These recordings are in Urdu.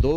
2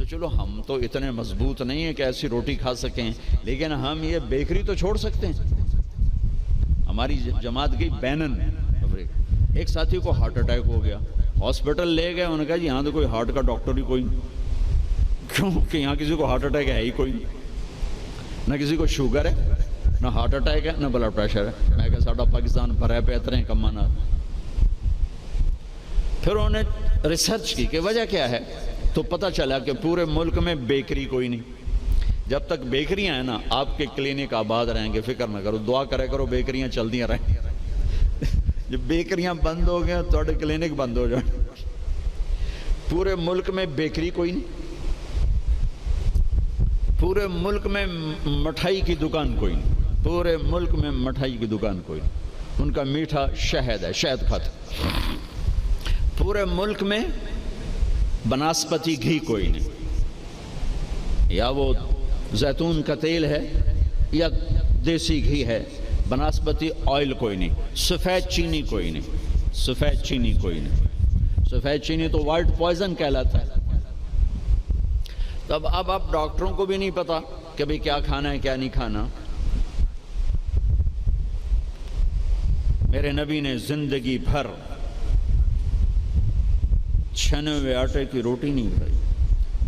تو چلو ہم تو اتنے مضبوط نہیں ہیں کہ ایسی روٹی کھا سکیں، لیکن ہم یہ بیکری تو چھوڑ سکتے ہیں۔ ہماری جماعت گئی بینن، ایک ساتھی کو ہارٹ اٹیک ہو گیا، ہاسپٹل لے گئے، انہوں نے کہا جی یہاں تو کوئی ہارٹ کا ڈاکٹر ہی کوئی نہیں، کیوں کہ یہاں کسی کو ہارٹ اٹیک ہے ہی کوئی نہیں، نہ کسی کو شوگر ہے، نہ ہارٹ اٹیک ہے، نہ بلڈ پریشر ہے۔ میں کہا ساڈا پاکستان بھرا پہ اتنے کمانا۔ پھر انہوں نے ریسرچ کی کہ وجہ کیا ہے، تو پتہ چلا کہ پورے ملک میں بیکری کوئی نہیں۔ جب تک بیکریاں ہیں نا، آپ کے کلینک آباد رہیں گے، فکر نہ کرو، دعا کرے کرو بیکریاں چلدیاں رہیں۔ جب بیکریاں بند ہو گئے تو کلینک بند ہو جائیں۔ پورے ملک میں بیکری کوئی نہیں، پورے ملک میں مٹھائی کی دکان کوئی نہیں، پورے ملک میں مٹھائی کی دکان کوئی نہیں، ان کا میٹھا شہد ہے، شہد کھاتے۔ پورے ملک میں بناسپتی گھی کوئی نہیں، یا وہ زیتون کا تیل ہے یا دیسی گھی ہے، بناسپتی آئل کوئی نہیں، سفید چینی کوئی نہیں، سفید چینی کوئی نہیں، سفید چینی تو وائٹ پوائزن کہلاتا ہے۔ تب اب ڈاکٹروں کو بھی نہیں پتا کہ بھئی کیا کھانا ہے کیا نہیں کھانا۔ میرے نبی نے زندگی بھر چھنے ہوئے آٹے کی روٹی نہیں کھائی،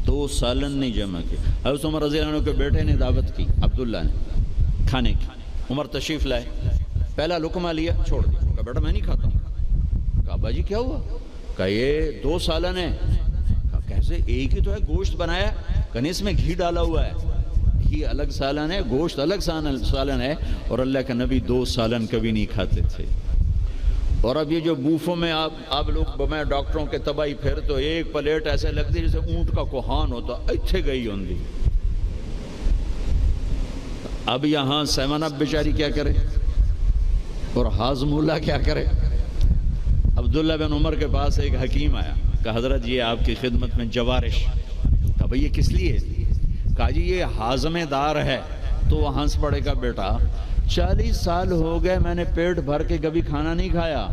2 سالن نہیں جمع کی۔ حضرت عمر رضی اللہ عنہ کے بیٹے نے دعوت کی، عبداللہ نے، کھانے کی۔ عمر تشریف لائے، پہلا لقمہ لیا، چھوڑ دیا، کہا بیٹا میں نہیں کھاتا ہوں۔ کہا باجی کیا ہوا؟ کہا یہ 2 سالن ہے۔ کہا کیسے؟ ایک ہی تو ہے، گوشت بنایا، کہا اس میں گھی ڈالا ہوا ہے، گھی الگ سالن ہے، گوشت الگ سالن ہے، اور اللہ کے نبی 2 سالن کبھی نہیں کھاتے تھے۔ اور اب یہ جو بوفوں میں آپ لوگ میں ڈاکٹروں کے تباہی پھر تو ایک پلیٹ ایسے لگتی جیسے اونٹ کا کوہان ہوتا، اتھے گئی ہوندی۔ اب یہاں 7 اپ بیچاری کیا کرے اور ہاضم اللہ کیا کرے؟ عبداللہ بن عمر کے پاس ایک حکیم آیا، کہا حضرت یہ آپ کی خدمت میں جوارش۔ کہا بھئی یہ کس لیے؟ کہا جی یہ ہاضمہ دار ہے۔ تو وہ ہنس پڑے گا، بیٹا 40 سال ہو گئے میں نے پیٹ بھر کے کبھی کھانا نہیں کھایا،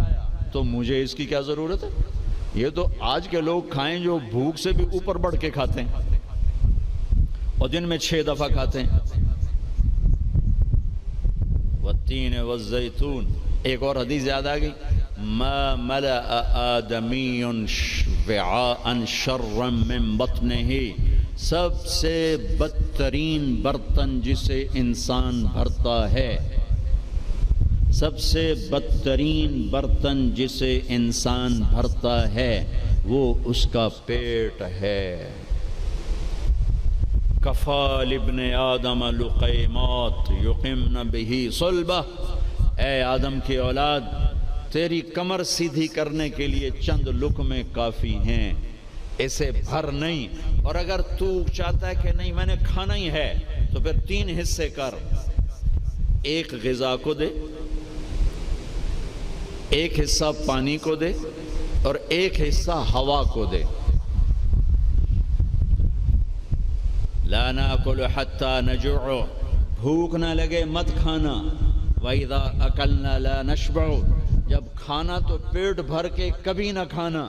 تو مجھے اس کی کیا ضرورت ہے؟ یہ تو آج کے لوگ کھائیں جو بھوک سے بھی اوپر بڑھ کے کھاتے ہیں اور دن میں 6 دفعہ کھاتے ہیں۔ والتین والزیتون، ایک اور حدیث یاد آ گئی، ما ملأ آدمی وعاء شرا من بطنہ، سب سے بدترین برتن جسے انسان بھرتا ہے، سب سے بدترین برتن جسے انسان بھرتا ہے وہ اس کا پیٹ ہے۔ کفا لابن آدم لقیمات یقمن بہ صلبہ، اے آدم کی اولاد تیری کمر سیدھی کرنے کے لیے چند لقمے کافی ہیں، اسے بھر نہیں۔ اور اگر تو چاہتا ہے کہ نہیں میں نے کھانا ہی ہے تو پھر 3 حصے کر، ایک غذا کو دے، ایک حصہ پانی کو دے، اور ایک حصہ ہوا کو دے۔ لا ناکل حتی نجوع، بھوک نہ لگے مت کھانا۔ وَإِذَا أَكَلْنَا لَا نَشْبَعُ، جب کھانا تو پیٹ بھر کے کبھی نہ کھانا۔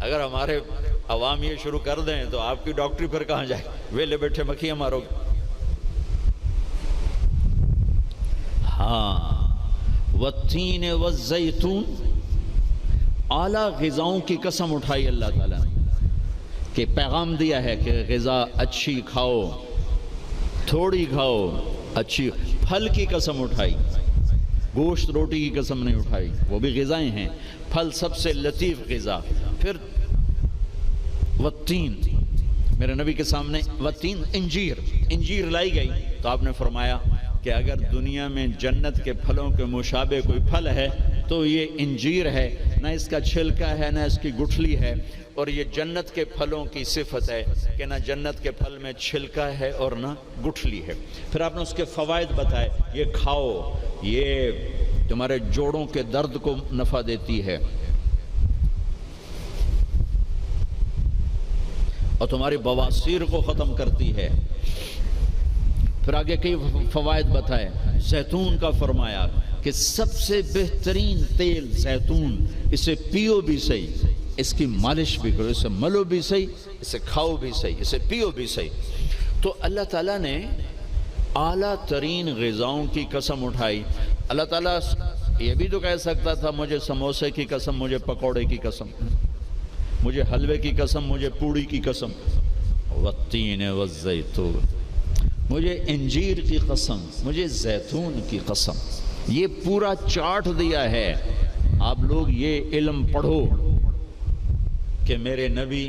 اگر ہمارے عوام یہ شروع کر دیں تو آپ کی ڈاکٹری پھر کہاں جائے؟ ویلے بیٹھے مکھیاں مارو گے۔ ہاں، والتین والزیتون، اعلیٰ غذاؤں کی قسم اٹھائی اللہ تعالیٰ نے کہ پیغام دیا ہے کہ غذا اچھی کھاؤ، تھوڑی کھاؤ، اچھی۔ پھل کی قسم اٹھائی، گوشت روٹی کی قسم نہیں اٹھائی، وہ بھی غذائیں ہیں۔ پھل سب سے لطیف غذا۔ پھر والتین، میرے نبی کے سامنے والتین، انجیر لائی گئی تو آپ نے فرمایا کہ اگر دنیا میں جنت کے پھلوں کے مشابہ کوئی پھل ہے تو یہ انجیر ہے، نہ اس کا چھلکا ہے نہ اس کی گٹھلی ہے، اور یہ جنت کے پھلوں کی صفت ہے کہ نہ جنت کے پھل میں چھلکا ہے اور نہ گٹھلی ہے۔ پھر آپ نے اس کے فوائد بتائے، یہ کھاؤ، یہ تمہارے جوڑوں کے درد کو نفع دیتی ہے اور تمہاری بواسیر کو ختم کرتی ہے۔ پھر آگے کئی فوائد بتائے۔ زیتون کا فرمایا کہ سب سے بہترین تیل زیتون، اسے پیو بھی صحیح، اس کی مالش بھی کرو، اسے ملو بھی صحیح، اسے کھاؤ بھی صحیح، اسے پیو بھی صحیح۔ تو اللہ تعالیٰ نے اعلیٰ ترین غذاؤں کی قسم اٹھائی۔ اللہ تعالیٰ یہ بھی تو کہہ سکتا تھا مجھے سموسے کی قسم، مجھے پکوڑے کی قسم، مجھے حلوے کی قسم، مجھے پوڑی کی قسم، والتین والزیتون، مجھے انجیر کی قسم، مجھے زیتون کی قسم۔ یہ پورا چارٹ دیا ہے، آپ لوگ یہ علم پڑھو کہ میرے نبی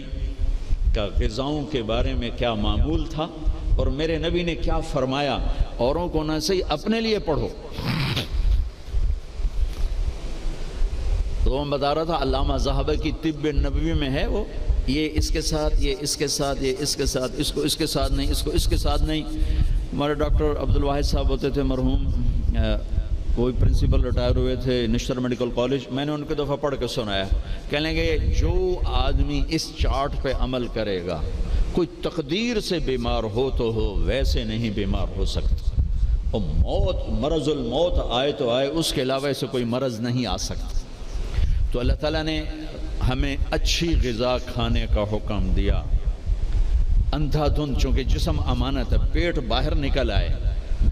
کا غذاؤں کے بارے میں کیا معمول تھا اور میرے نبی نے کیا فرمایا۔ اوروں کو نہ صحیح، اپنے لیے پڑھو۔ تو میں بتا رہا تھا علامہ ذہبہ کی طب نبوی میں ہے وہ، یہ اس کے ساتھ، یہ اس کے ساتھ، یہ اس کے ساتھ، اس کو اس کے ساتھ نہیں، اس کو اس کے ساتھ نہیں۔ ہمارے ڈاکٹر عبدالواحد صاحب ہوتے تھے مرحوم، کوئی پرنسپل ریٹائر ہوئے تھے نشتر میڈیکل کالج، میں نے ان کو دفعہ پڑھ کے سنایا، کہنے لگے جو آدمی اس چارٹ پہ عمل کرے گا، کوئی تقدیر سے بیمار ہو تو ہو، ویسے نہیں بیمار ہو سکتا، اور موت، مرض الموت آئے تو آئے، اس کے علاوہ سے کوئی مرض نہیں آ سکتا۔ تو اللہ تعالیٰ نے ہمیں اچھی غذا کھانے کا حکم دیا۔ اندھا دھند، چونکہ جسم امانت ہے، پیٹ باہر نکل آئے،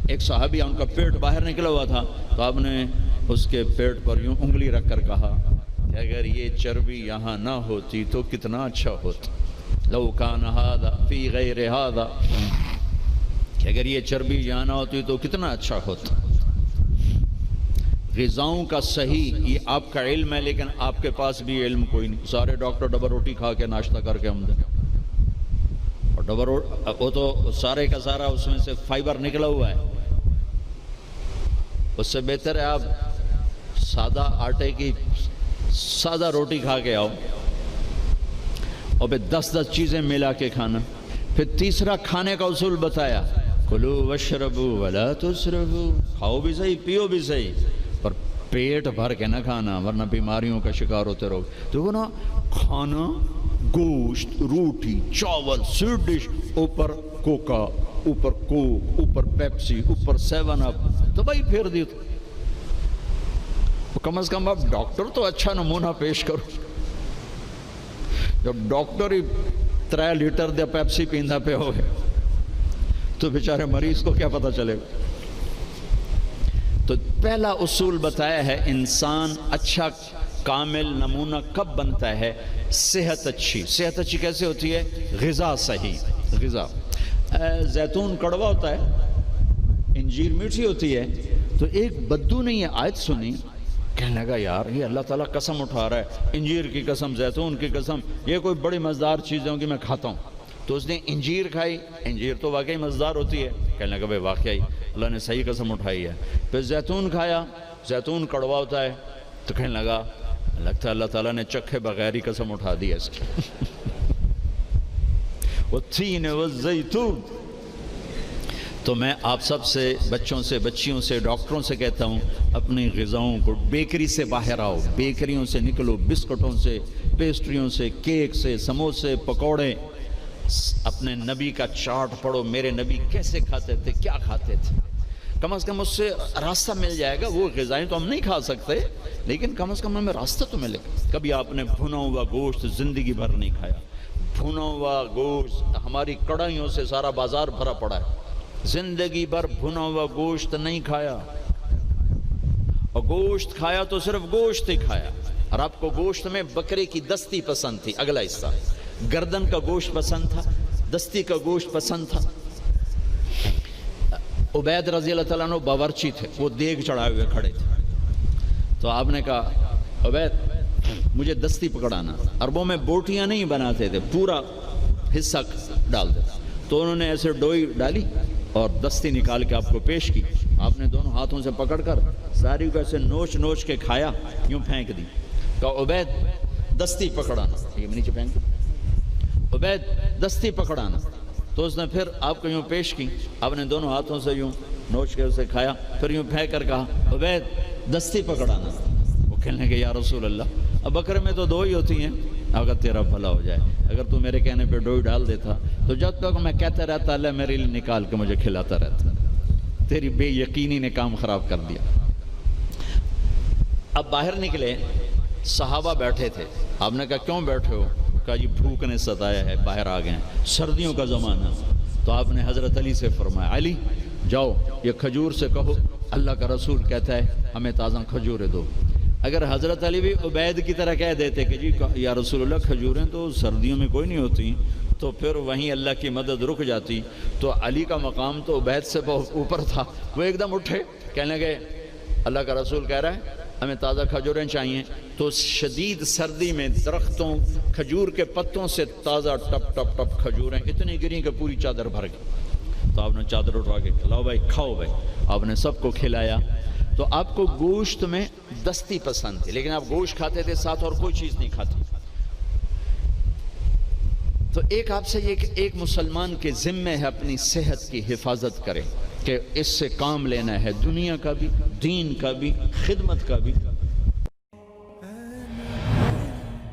ایک صحابی ان کا پیٹ باہر نکلا ہوا تھا، تو آپ نے اس کے پیٹ پر یوں انگلی رکھ کر کہا کہ اگر یہ چربی یہاں نہ ہوتی تو کتنا اچھا ہوتا، لو کان ھذا فی غیر ھذا، کہ اگر یہ چربی یہاں نہ ہوتی تو کتنا اچھا ہوتا۔ غذاؤں کا صحیح یہ آپ کا علم ہے، لیکن آپ کے پاس بھی علم کوئی نہیں۔ سارے ڈاکٹر ڈبل روٹی کھا کے ناشتہ کر کے ہم دیں، اور ڈبل وہ تو سارے کا سارا اس میں سے فائبر نکلا ہوا ہے۔ اس سے بہتر ہے آپ سادہ آٹے کی سادہ روٹی کھا کے آؤ، اور پھر 10 چیزیں ملا کے کھانا۔ پھر تیسرا کھانے کا اصول بتایا، کلو واشربوا ولا تسرفوا، کھاؤ بھی صحیح، پیو بھی صحیح، پر پیٹ بھر کے نہ کھانا، ورنہ بیماریوں کا شکار ہوتے رہو۔ تو وہ نا کھانا، گوشت، روٹی، چاول، سویٹ ڈش، اوپر کوکا، اوپر کوک، اوپر پیپسی، اوپر 7 اپ، تو بھائی پھیر دی۔ تو کم از کم آپ ڈاکٹر تو اچھا نمونہ پیش کرو۔ جب ڈاکٹر ہی 3 لیٹر دے پیپسی پیندا پہ ہوئے تو بیچارے مریض کو کیا پتہ چلے گا۔ تو پہلا اصول بتایا ہے، انسان اچھا کامل نمونہ کب بنتا ہے؟ صحت اچھی۔ صحت اچھی کیسے ہوتی ہے؟ غذا صحیح۔ غذا، زیتون کڑوا ہوتا ہے، انجیر میٹھی ہوتی ہے۔ تو ایک بدو نے یہ آیت سنی، کہنے لگا یار یہ اللہ تعالیٰ قسم اٹھا رہا ہے، انجیر کی قسم، زیتون کی قسم، یہ کوئی بڑی مزیدار چیزیں ہوں گی، میں کھاتا ہوں۔ تو اس نے انجیر کھائی، انجیر تو واقعی مزیدار ہوتی ہے، کہنے لگا بھائی واقعی اللہ نے صحیح قسم اٹھائی ہے۔ پھر زیتون کھایا، زیتون کڑوا ہوتا ہے، تو کہنے لگا لگتا ہے اللہ تعالیٰ نے چکھے بغیر ہی قسم اٹھا دی ہے اس کی۔ والتین والزیتون۔ تو میں آپ سب سے، بچوں سے، بچیوں سے، ڈاکٹروں سے کہتا ہوں، اپنی غذاؤں کو، بیکری سے باہر آؤ، بیکریوں سے نکلو، بسکٹوں سے، پیسٹریوں سے، کیک سے، سموسے، پکوڑے۔ اپنے نبی کا چارٹ پڑھو، میرے نبی کیسے کھاتے تھے، کیا کھاتے تھے، کم از کم اس سے راستہ مل جائے گا۔ وہ غذائیں تو ہم نہیں کھا سکتے، لیکن کم از کم ہمیں راستہ تو ملے گا۔ کبھی آپ نے بھنا ہوا گوشت زندگی بھر نہیں کھایا، بھنا ہوا گوشت، ہماری کڑھائیوں سے سارا بازار بھرا پڑا ہے، زندگی بھر بھنا ہوا گوشت نہیں کھایا، اور گوشت کھایا تو صرف گوشت ہی کھایا۔ اور آپ کو گوشت میں بکرے کی دستی پسند تھی، اگلا حصہ گردن کا گوشت پسند تھا، دستی کا گوشت پسند تھا۔ عبید رضی اللہ تعالیٰ عنہ باورچی تھے، وہ دیگ چڑھائے ہوئے کھڑے تھے، تو آپ نے کہا عبید مجھے دستی پکڑانا۔ عربوں میں بوٹیاں نہیں بناتے تھے، پورا حصہ ڈال دیتے، تو انہوں نے ایسے ڈوئی ڈالی اور دستی نکال کے آپ کو پیش کی۔ آپ نے دونوں ہاتھوں سے پکڑ کر ساری کو ایسے نوچ نوچ کے کھایا، یوں پھینک دی۔ کہا عبید دستی پکڑانا، یہ نیچے پھینک دی، عبید دستی پکڑانا۔ تو اس نے پھر آپ کو یوں پیش کی، آپ نے دونوں ہاتھوں سے یوں نوچ کے اسے کھایا، پھر یوں پھینک کر کہا عبید دستی پکڑانا۔ وہ کہنے کہ یا رسول اللہ، اب بکرے میں تو 2 ہی ہوتی ہیں، اگر تیرا بھلا ہو جائے، اگر تو میرے کہنے پہ ڈوئی ڈال دیتا تو جب تک میں کہتا رہتا اللہ میرے لیے نکال کے مجھے کھلاتا رہتا، تیری بے یقینی نے کام خراب کر دیا۔ اب باہر نکلے صحابہ بیٹھے تھے. آپ نے کہا کیوں بیٹھے ہو؟ کہا جی بھوک نے ستایا ہے، باہر آ گئے ہیں، سردیوں کا زمانہ. تو آپ نے حضرت علی سے فرمایا علی جاؤ یہ کھجور سے کہو اللہ کا رسول کہتا ہے ہمیں تازہ کھجوریں دو. اگر حضرت علی بھی عبید کی طرح کہہ دیتے کہ جی یا رسول اللہ کھجوریں تو سردیوں میں کوئی نہیں ہوتی، تو پھر وہیں اللہ کی مدد رک جاتی. تو علی کا مقام تو عبید سے بہت اوپر تھا. وہ ایک دم اٹھے، کہنے لگے اللہ کا رسول کہہ رہا ہے ہمیں تازہ کھجوریں چاہیے. تو شدید سردی میں درختوں کھجور کے پتوں سے تازہ ٹپ ٹپ ٹپ کھجوریں اتنی گریں کہ پوری چادر بھر گئی. تو آپ نے چادر اٹھا کے لاؤ بھائی کھاؤ بھائی. آپ نے سب کو کھلایا. تو آپ کو گوشت میں دستی پسند تھی، لیکن آپ گوشت کھاتے تھے ساتھ اور کوئی چیز نہیں کھاتے. تو ایک آپ سے یہ کہ ایک مسلمان کے ذمے ہے اپنی صحت کی حفاظت کرے کہ اس سے کام لینا ہے، دنیا کا بھی، دین کا بھی، خدمت کا بھی.